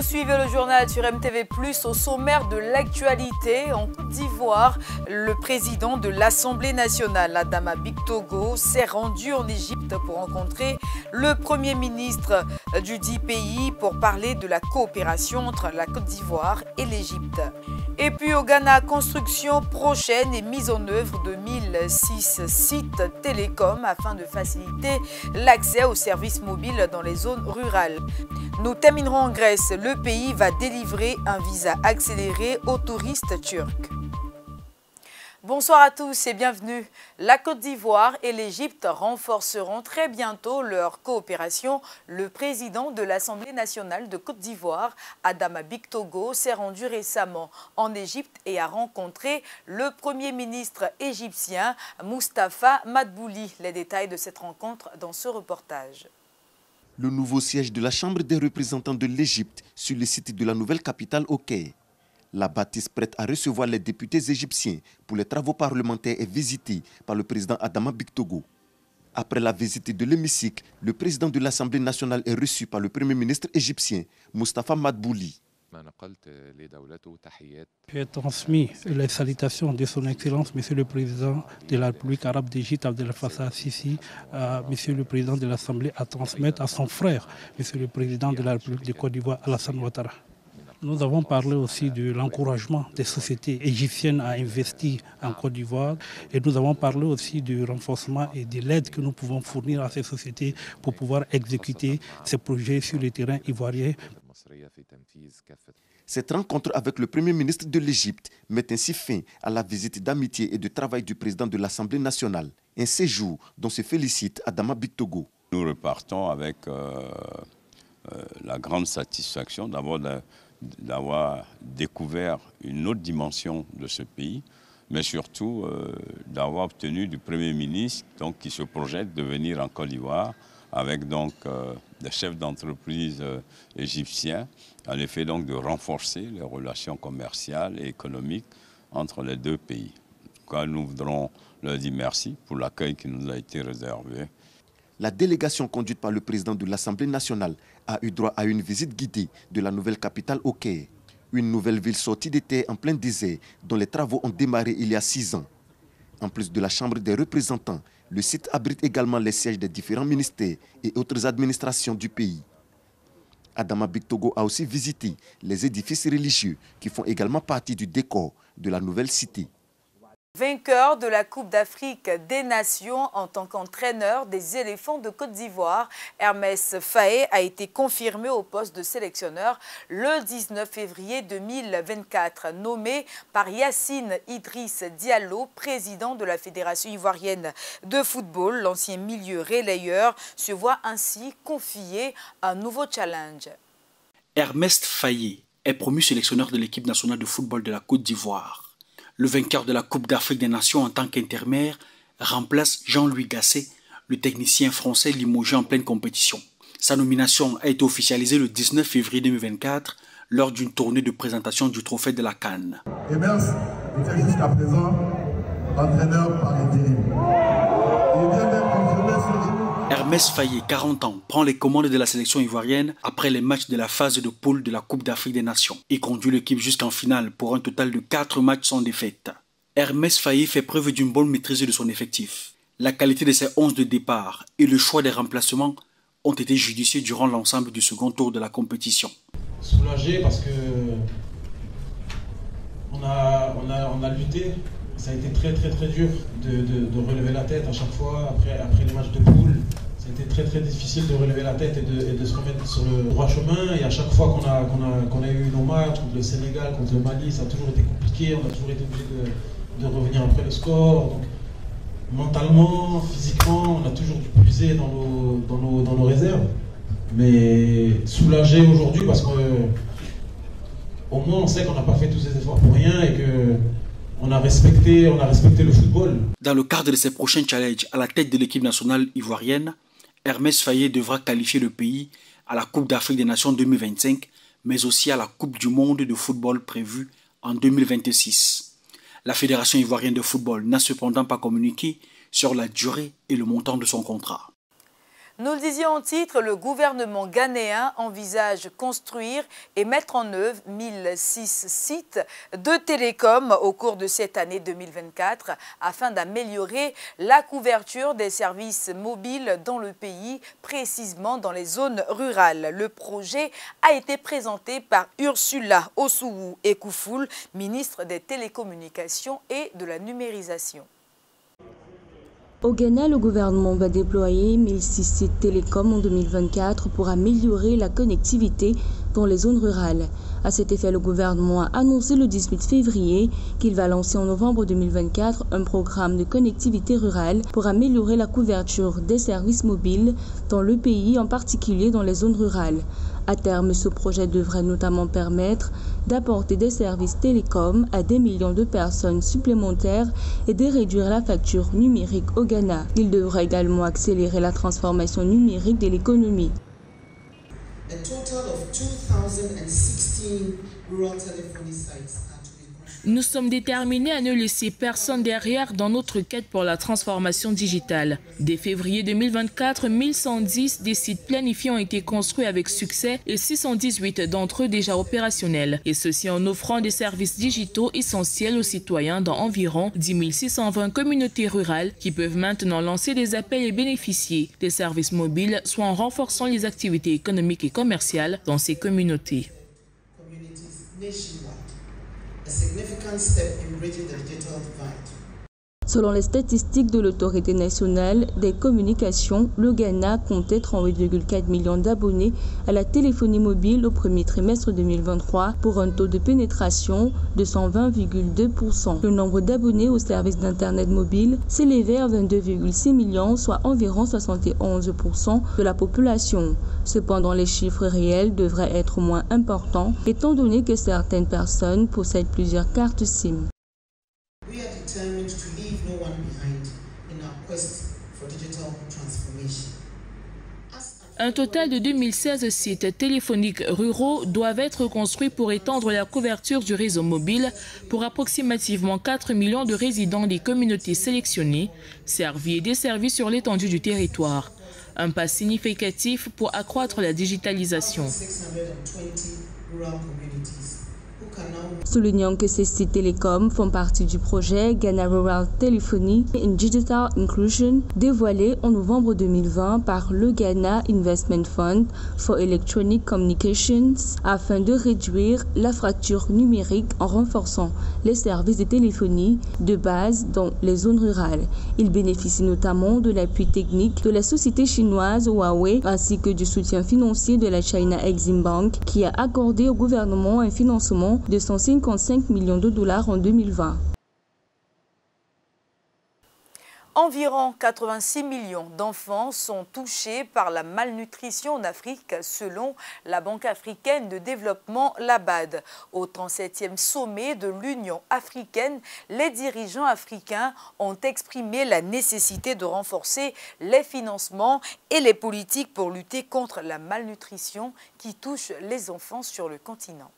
suivez le journal sur MTV+, au sommaire de l'actualité. En Côte d'Ivoire, le président de l'Assemblée nationale, Adama Bictogo, s'est rendu en Égypte pour rencontrer le Premier ministre du dit pays pour parler de la coopération entre la Côte d'Ivoire et l'Égypte. Et puis au Ghana, construction prochaine et mise en œuvre de 1006 sites télécoms afin de faciliter l'accès aux services mobiles dans les zones rurales. Nous terminerons en Grèce. Le pays va délivrer un visa accéléré aux touristes turcs. Bonsoir à tous et bienvenue. La Côte d'Ivoire et l'Égypte renforceront très bientôt leur coopération. Le président de l'Assemblée nationale de Côte d'Ivoire, Adama Bictogo, s'est rendu récemment en Égypte et a rencontré le Premier ministre égyptien Moustapha Madbouli. Les détails de cette rencontre dans ce reportage. Le nouveau siège de la Chambre des représentants de l'Égypte sur le site de la nouvelle capitale au Caire. La bâtisse prête à recevoir les députés égyptiens pour les travaux parlementaires est visitée par le président Adama Bictogo. Après la visite de l'hémicycle, le président de l'Assemblée nationale est reçu par le Premier ministre égyptien, Moustapha Madbouli. J'ai transmis les salutations de son Excellence, Monsieur le Président de la République arabe d'Égypte, Abdel Fattah al-Sisi, à Monsieur le Président de l'Assemblée à transmettre à son frère, Monsieur le Président de la République de Côte d'Ivoire, Alassane Ouattara. Nous avons parlé aussi de l'encouragement des sociétés égyptiennes à investir en Côte d'Ivoire et nous avons parlé aussi du renforcement et de l'aide que nous pouvons fournir à ces sociétés pour pouvoir exécuter ces projets sur le terrain ivoirien. Cette rencontre avec le Premier ministre de l'Égypte met ainsi fin à la visite d'amitié et de travail du président de l'Assemblée nationale, un séjour dont se félicite Adama Bictogo. Nous repartons avec la grande satisfaction d'avoir découvert une autre dimension de ce pays, mais surtout d'avoir obtenu du Premier ministre qui se projette de venir en Côte d'Ivoire avec des chefs d'entreprise égyptiens, en effet de renforcer les relations commerciales et économiques entre les deux pays. En tout cas, nous voudrons leur dire merci pour l'accueil qui nous a été réservé. La délégation conduite par le président de l'Assemblée nationale a eu droit à une visite guidée de la nouvelle capitale au Caire. Une nouvelle ville sortie des terres en plein désert dont les travaux ont démarré il y a 6 ans. En plus de la Chambre des représentants, le site abrite également les sièges des différents ministères et autres administrations du pays. Adama Bictogo a aussi visité les édifices religieux qui font également partie du décor de la nouvelle cité. Vainqueur de la Coupe d'Afrique des Nations en tant qu'entraîneur des éléphants de Côte d'Ivoire, Hermès Faé a été confirmé au poste de sélectionneur le 19 février 2024. Nommé par Yacine Idriss Diallo, président de la Fédération ivoirienne de football, l'ancien milieu relayeur se voit ainsi confier un nouveau challenge. Hermès Faé est promu sélectionneur de l'équipe nationale de football de la Côte d'Ivoire. Le vainqueur de la Coupe d'Afrique des Nations en tant qu'intermaire remplace Jean-Louis Gasset, le technicien français limogé en pleine compétition. Sa nomination a été officialisée le 19 février 2024 lors d'une tournée de présentation du trophée de la CAN. Hermès était jusqu'à présent l'entraîneur par intérim. Il vient d'être confirmé ce jour. Hermès Faé, 40 ans, prend les commandes de la sélection ivoirienne après les matchs de la phase de poule de la Coupe d'Afrique des Nations. Il conduit l'équipe jusqu'en finale pour un total de 4 matchs sans défaite. Hermès Faé fait preuve d'une bonne maîtrise de son effectif. La qualité de ses 11 de départ et le choix des remplacements ont été judicieux durant l'ensemble du second tour de la compétition. Soulagé parce que on a lutté. Ça a été très dur de relever la tête à chaque fois après les matchs de poule. C'était très difficile de relever la tête et de se remettre sur le droit chemin. Et à chaque fois qu'on a eu nos matchs contre le Sénégal, contre le Mali, ça a toujours été compliqué. On a toujours été obligé de revenir après le score. Donc, mentalement, physiquement, on a toujours dû puiser dans nos réserves. Mais soulagé aujourd'hui parce qu'au moins on sait qu'on n'a pas fait tous ces efforts pour rien et que on a respecté le football. Dans le cadre de ses prochains challenges à la tête de l'équipe nationale ivoirienne, Hermès Faé devra qualifier le pays à la Coupe d'Afrique des Nations 2025, mais aussi à la Coupe du monde de football prévue en 2026. La Fédération ivoirienne de football n'a cependant pas communiqué sur la durée et le montant de son contrat. Nous le disions en titre, le gouvernement ghanéen envisage construire et mettre en œuvre 1006 sites de télécom au cours de cette année 2024 afin d'améliorer la couverture des services mobiles dans le pays, précisément dans les zones rurales. Le projet a été présenté par Ursula Osuwu-Ekoufoul, ministre des Télécommunications et de la Numérisation. Au Ghana, le gouvernement va déployer 1006 sites télécoms en 2024 pour améliorer la connectivité dans les zones rurales. À cet effet, le gouvernement a annoncé le 18 février qu'il va lancer en novembre 2024 un programme de connectivité rurale pour améliorer la couverture des services mobiles dans le pays, en particulier dans les zones rurales. À terme, ce projet devrait notamment permettre d'apporter des services télécoms à des millions de personnes supplémentaires et de réduire la facture numérique au Ghana. Il devrait également accélérer la transformation numérique de l'économie. A total of 2016 rural telephony sites. Nous sommes déterminés à ne laisser personne derrière dans notre quête pour la transformation digitale. Dès février 2024, 1110 des sites planifiés ont été construits avec succès et 618 d'entre eux déjà opérationnels. Et ceci en offrant des services digitaux essentiels aux citoyens dans environ 10 620 communautés rurales qui peuvent maintenant lancer des appels et bénéficier des services mobiles, soit en renforçant les activités économiques et commerciales dans ces communautés. Selon les statistiques de l'autorité nationale des communications, le Ghana comptait 38,4 millions d'abonnés à la téléphonie mobile au premier trimestre 2023 pour un taux de pénétration de 120,2%. Le nombre d'abonnés au service d'Internet mobile s'élevait à 22,6 millions, soit environ 71% de la population. Cependant, les chiffres réels devraient être moins importants étant donné que certaines personnes possèdent plusieurs cartes SIM. We are determined to leave no one behind in our quest for digital transformation. Un total de 2016 sites téléphoniques ruraux doivent être construits pour étendre la couverture du réseau mobile pour approximativement 4 millions de résidents des communautés sélectionnées, servis et desservis sur l'étendue du territoire. Un pas significatif pour accroître la digitalisation. Soulignant que ces sites télécoms font partie du projet Ghana Rural Telephony and Digital Inclusion dévoilé en novembre 2020 par le Ghana Investment Fund for Electronic Communications afin de réduire la fracture numérique en renforçant les services de téléphonie de base dans les zones rurales. Il bénéficie notamment de l'appui technique de la société chinoise Huawei ainsi que du soutien financier de la China Exim Bank qui a accordé au gouvernement un financement de 155 millions de dollars en 2020. Environ 86 millions d'enfants sont touchés par la malnutrition en Afrique selon la Banque africaine de développement, la BAD. Au 37e sommet de l'Union africaine, les dirigeants africains ont exprimé la nécessité de renforcer les financements et les politiques pour lutter contre la malnutrition qui touche les enfants sur le continent.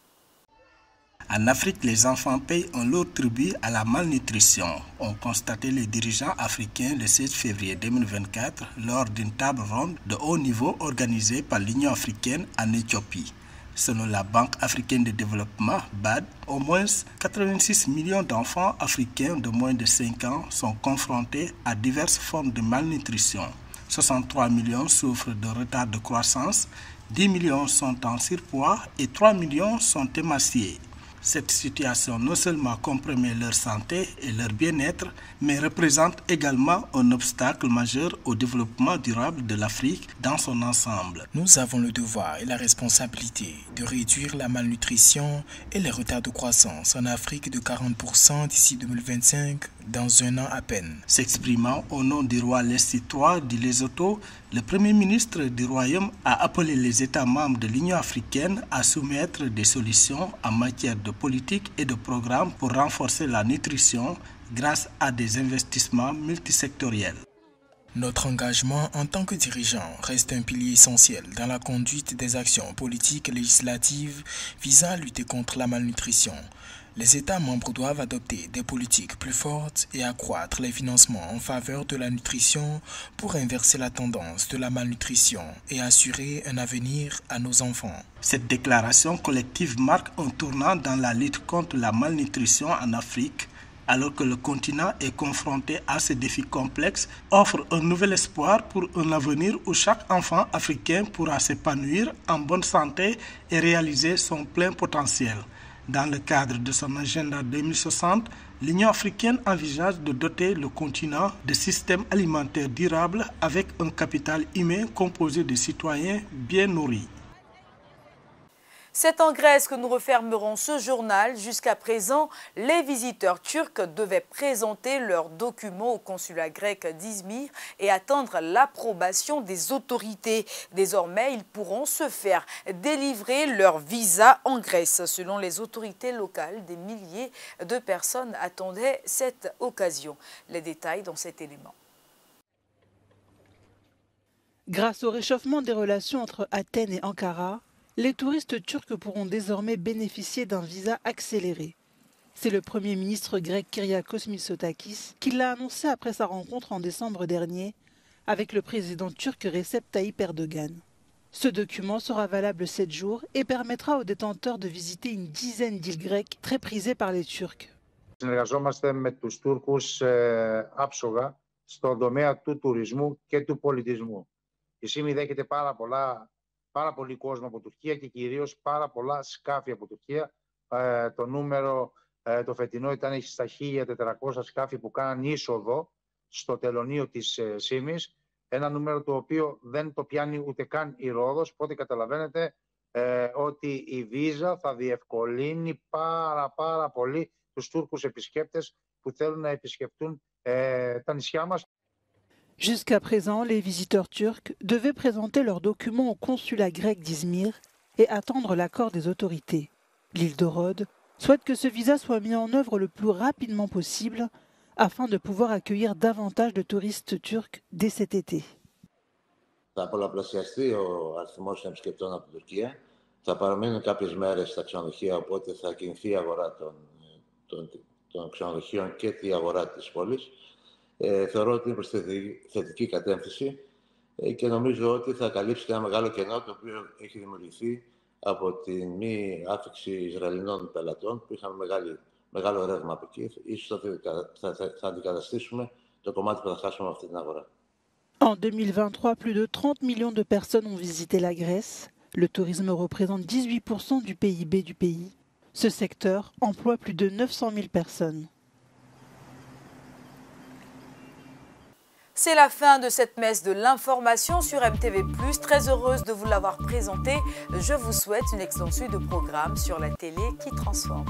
En Afrique, les enfants payent un lourd tribut à la malnutrition, ont constaté les dirigeants africains le 16 février 2024 lors d'une table ronde de haut niveau organisée par l'Union africaine en Éthiopie. Selon la Banque africaine de développement, BAD, au moins 86 millions d'enfants africains de moins de 5 ans sont confrontés à diverses formes de malnutrition. 63 millions souffrent de retard de croissance, 10 millions sont en surpoids et 3 millions sont émaciés. Cette situation non seulement compromet leur santé et leur bien-être, mais représente également un obstacle majeur au développement durable de l'Afrique dans son ensemble. Nous avons le devoir et la responsabilité de réduire la malnutrition et les retards de croissance en Afrique de 40% d'ici 2025, dans un an à peine. S'exprimant au nom du roi Leslie III du Lesotho, le Premier ministre du Royaume a appelé les États membres de l'Union africaine à soumettre des solutions en matière de politique et de programmes pour renforcer la nutrition grâce à des investissements multisectoriels. Notre engagement en tant que dirigeant reste un pilier essentiel dans la conduite des actions politiques législatives visant à lutter contre la malnutrition. Les États membres doivent adopter des politiques plus fortes et accroître les financements en faveur de la nutrition pour inverser la tendance de la malnutrition et assurer un avenir à nos enfants. Cette déclaration collective marque un tournant dans la lutte contre la malnutrition en Afrique, alors que le continent est confronté à ces défis complexes, offre un nouvel espoir pour un avenir où chaque enfant africain pourra s'épanouir en bonne santé et réaliser son plein potentiel. Dans le cadre de son agenda 2060, l'Union africaine envisage de doter le continent de systèmes alimentaires durables avec un capital humain composé de citoyens bien nourris. C'est en Grèce que nous refermerons ce journal. Jusqu'à présent, les visiteurs turcs devaient présenter leurs documents au consulat grec d'Izmir et attendre l'approbation des autorités. Désormais, ils pourront se faire délivrer leur visa en Grèce. Selon les autorités locales, des milliers de personnes attendaient cette occasion. Les détails dans cet élément. Grâce au réchauffement des relations entre Athènes et Ankara, les touristes turcs pourront désormais bénéficier d'un visa accéléré. C'est le Premier ministre grec Kyriakos Mitsotakis qui l'a annoncé après sa rencontre en décembre dernier avec le président turc Recep Tayyip Erdogan. Ce document sera valable 7 jours et permettra aux détenteurs de visiter une dizaine d'îles grecques très prisées par les Turcs. Συνεργαζόμαστε με τους Τούρκους άψογα στον τομέα του τουρισμού και του πολιτισμού. Η ΣΥΜΗ δέχεται πάρα πολύ κόσμο από Τουρκία και κυρίως πάρα πολλά σκάφη από Τουρκία. Το νούμερο το φετινό ήταν στα 1.400 σκάφη που κάναν είσοδο στο τελωνείο της ΣΥΜΗς. Ένα νούμερο το οποίο δεν το πιάνει ούτε καν η Ρόδος, οπότε καταλαβαίνετε ότι η βίζα θα διευκολύνει πάρα πολύ τους Τούρκους επισκέπτες που θέλουν να επισκεφτούν τα νησιά μας. Jusqu'à présent, les visiteurs turcs devaient présenter leurs documents au consulat grec d'Izmir et attendre l'accord des autorités. L'île de Rhodes souhaite que ce visa soit mis en œuvre le plus rapidement possible afin de pouvoir accueillir davantage de touristes turcs dès cet été. Θα πολλαπλασιαστεί ο αριθμός των επισκεπτών από την Τουρκία. Θα παραμείνουν κάποιες μέρες στα ξενοδοχεία, οπότε θα κινηθεί η αγορά των ξενοδοχείων και η αγορά της πόλης. Θεωρώ ότι είναι προς θετική κατεύθυνση και νομίζω ότι θα καλύψει ένα μεγάλο κενό το οποίο έχει δημιουργηθεί από τη μη άφιξη Ισραηλινών πελατών που είχαν μεγάλο ρεύμα από εκεί. Ίσως θα αντικαταστήσουμε το κομμάτι που θα χάσουμε από αυτή την αγορά. En 2023, plus de 30 millions de personnes ont visité la Grèce. Le tourisme représente 18% du PIB du pays. Ce secteur emploie plus de 900 000 personnes. C'est la fin de cette messe de l'information sur MTV+. Très heureuse de vous l'avoir présentée. Je vous souhaite une excellente suite de programmes sur la télé qui transforme.